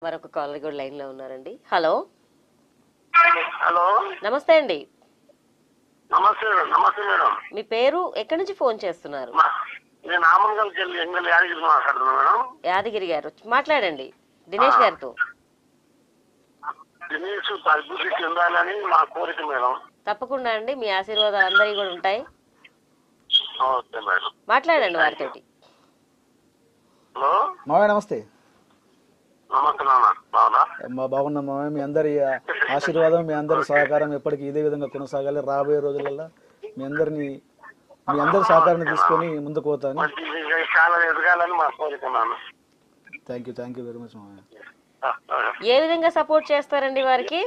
మరొక కాలర్ కూడా లైన్ లో ఉన్నారండి. హలో హలో నమస్తే అండి. నమస్తే నమస్తే మేడం. మీ పేరు, ఎక్కడి నుంచి ఫోన్ చేస్తున్నారు? నేను ఆమన్గల్ జిల్లా ఎంగల్ యాదగిరి మాట్లాడుతున్నా మేడం. యాదగిరి గారు మాట్లాడండి దినేష్ గారితో. దినేష్ అభివృద్ధి చెందాలని మా కోరిక మేడం. తప్పకుండా అండి, మీ ఆశీర్వాదాలు అందరికీ కూడా ఉంటాయి. ఓకే మేడం, మాట్లాడండి వారితోటి. హలో మావయ్య నమస్తే. నమస్తే నాన్న, బాగున్నా? బాగున్నాం మావయ్య. మీ అందరి ఆశీర్వాదం, మీ అందరి సహకారం ఎప్పటికీ ఇదే విధంగా కొనసాగాలి. రాబోయే రోజులలో మీ అందరి సహకారాన్ని తీసుకొని ముందుకు పోతాను. మంచి చాలా ఎదగాలని మా కోరిక నాన్న. థ్యాంక్ యూ వెరీ మచ్ మావయ్య. ఏ విధంగా సపోర్ట్ చేస్తారండి వారికి?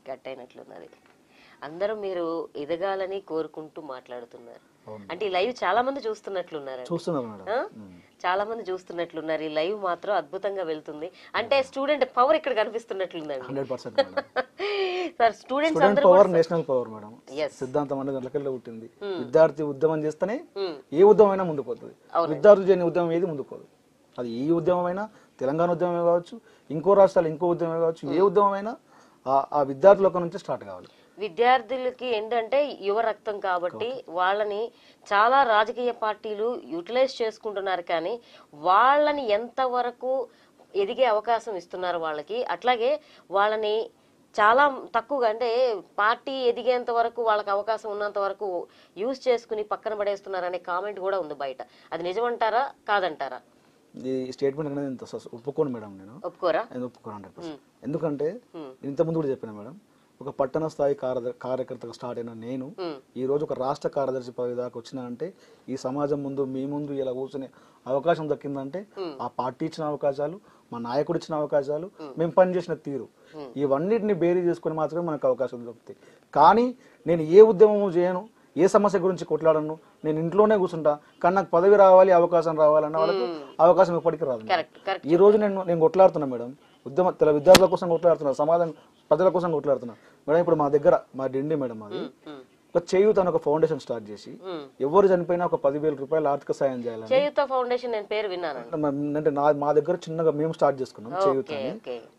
కట్ అయినట్లున్నది. అందరూ మీరు ఎదగాలని కోరుకుంటూ మాట్లాడుతున్నారు. అంటే ఈ లైవ్ చాలా మంది చూస్తున్నట్లున్నారు. చాలా మంది చూస్తున్నట్లున్నారు. ఈ లైవ్ మాత్రం అద్భుతంగా వెళ్తుంది. అంటే స్టూడెంట్ పవర్ ఇక్కడ కనిపిస్తున్నట్లుందండి. 100% సార్, స్టూడెంట్స్ అందరూ పవర్ నేషనల్ పవర్ మేడం. సిద్ధాంతం అనేది దాంట్లోకెళ్ళి పుట్టింది. విద్యార్థి ఉద్యమం చేస్తేనే ఏ ఉద్యమం అయినా ముందుకు పోతుంది. విద్యార్థులు చేయని ఉద్యమం ఏది ముందుకు పోదు. అది ఈ ఉద్యమం అయినా, తెలంగాణ ఉద్యమమే కావచ్చు, ఇంకో రాష్ట్రాలు ఇంకో ఉద్యమమే కావచ్చు, ఏ ఉద్యమం అయినా ఆ విద్యార్థుల నుంచి స్టార్ట్ కావాలి. విద్యార్థులకి ఏంటంటే యువ రక్తం కాబట్టి వాళ్ళని చాలా రాజకీయ పార్టీలు యూటిలైజ్ చేసుకుంటున్నారు. కానీ వాళ్ళని ఎంతవరకు ఎదిగే అవకాశం ఇస్తున్నారు వాళ్ళకి, అట్లాగే వాళ్ళని చాలా తక్కువగా, అంటే పార్టీ ఎదిగేంత వరకు వాళ్ళకి అవకాశం ఉన్నంత వరకు యూజ్ చేసుకుని పక్కన పడేస్తున్నారు అనే కామెంట్ కూడా ఉంది బయట. అది నిజమంటారా కాదంటారా? ఈ స్టేట్మెంట్ అనేది ఒప్పుకోను మేడం. నేను ఒప్పుకోను 100%. ఎందుకంటే ఇంత ముందు కూడా చెప్పిన మేడం, ఒక పట్టణ స్థాయి కార్యకర్తగా స్టార్ట్ అయిన నేను ఈ రోజు ఒక రాష్ట్ర కార్యదర్శి పదవి దాకా వచ్చినా అంటే ఈ సమాజం ముందు, మీ ముందు ఇలా కూర్చునే అవకాశం దక్కిందంటే ఆ పార్టీ ఇచ్చిన అవకాశాలు, మా నాయకుడు ఇచ్చిన అవకాశాలు, మేము పనిచేసిన తీరు, ఇవన్నిటిని బేరీ చేసుకుని మాత్రమే మనకు అవకాశం దొరుకుతాయి. కానీ నేను ఏ ఉద్యమము చేయను, ఏ సమస్య గురించి కొట్లాడను, నేను ఇంట్లోనే కూర్చుంటా. కానీ నాకు పదవి రావాలి, అవకాశం రావాలన్న వాళ్ళకు అవకాశం ఎప్పటికీ రాదు. ఈ రోజు నేను కొట్లాడుతున్నా మేడం. విద్యార్థుల కోసం కొట్లాడుతున్నా, సమాజం ప్రజల కోసం కొట్లాడుతున్నా మేడం. ఇప్పుడు మా డిండి మేడం, అది ఒక చేయూత అని ఒక ఫౌండేషన్ స్టార్ట్ చేసి ఎవరు చనిపోయినా ఒక 10,000 రూపాయలు ఆర్థిక సాయం చేయాలని. చేయూత ఫౌండేషన్ నేను పేరు విన్నాను. అంటే మా దగ్గర చిన్నగా మేము స్టార్ట్ చేసుకున్నాం చేయూత.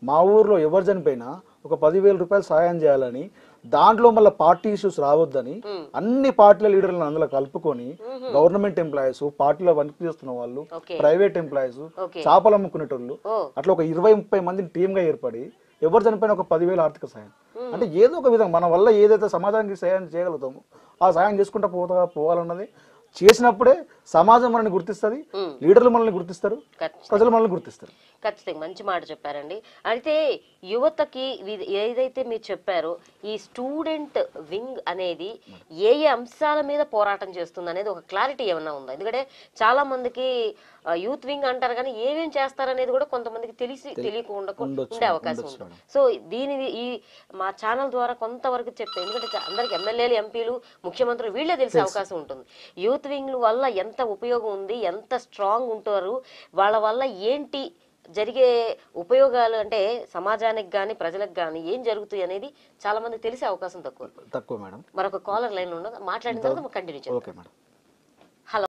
మా ఊర్లో ఎవరు చనిపోయినా ఒక 10,000 రూపాయలు సాయం చేయాలని, దాంట్లో మళ్ళీ పార్టీ ఇష్యూస్ రావద్దని అన్ని పార్టీల లీడర్లను అందులో కలుపుకొని గవర్నమెంట్ ఎంప్లాయీస్, పార్టీలో వర్క్ చేస్తున్న వాళ్ళు, ప్రైవేట్ ఎంప్లాయీస్, చేపలు అమ్ముకునేటోళ్ళు, అట్లా ఒక 20-30 మందిని టీమ్ గా ఏర్పడి ఎవరు చనిపోయినా ఒక 10,000 ఆర్థిక సాయం. అంటే ఏదో ఒక విధంగా మన వల్ల ఏదైతే సమాజానికి సాయం చేయగలుగుతామో ఆ సాయం చేసుకుంటా పోవాలన్నది చేసినప్పుడే సమాజం మనల్ని గుర్తిస్తుంది, లీడర్లు మనల్ని గుర్తిస్తారు, ప్రజలు మనల్ని గుర్తిస్తారు. ఖచ్చితంగా మంచి మాట చెప్పారండి. అయితే యువతకి ఏదైతే మీరు చెప్పారో ఈ స్టూడెంట్ వింగ్ అనేది ఏ ఏ అంశాల మీద పోరాటం చేస్తుంది అనేది ఒక క్లారిటీ ఏమన్నా ఉందా? ఎందుకంటే చాలా మందికి యూత్ వింగ్ అంటారు కానీ ఏమేం చేస్తారనేది కూడా కొంతమందికి తెలియకుండా ఉండే అవకాశం ఉంటుంది. సో ఈ మా ఛానల్ ద్వారా కొంతవరకు చెప్తే, ఎందుకంటే అందరికి ఎమ్మెల్యేలు, ఎంపీలు, ముఖ్యమంత్రులు వీళ్ళే తెలిసే అవకాశం ఉంటుంది. యూత్ వింగ్ వల్ల ఎంత ఉపయోగం ఉంది, ఎంత స్ట్రాంగ్ ఉంటారు, వాళ్ళ వల్ల ఏంటి జరిగే ఉపయోగాలు, అంటే సమాజానికి కానీ ప్రజలకు కానీ ఏం జరుగుతాయి అనేది చాలా మంది తెలిసే అవకాశం తక్కువ మేడం. మరొక కాలర్ లైన్ ఉండదు, మాట్లాడిన తర్వాత కంటిన్యూ చేద్దాం.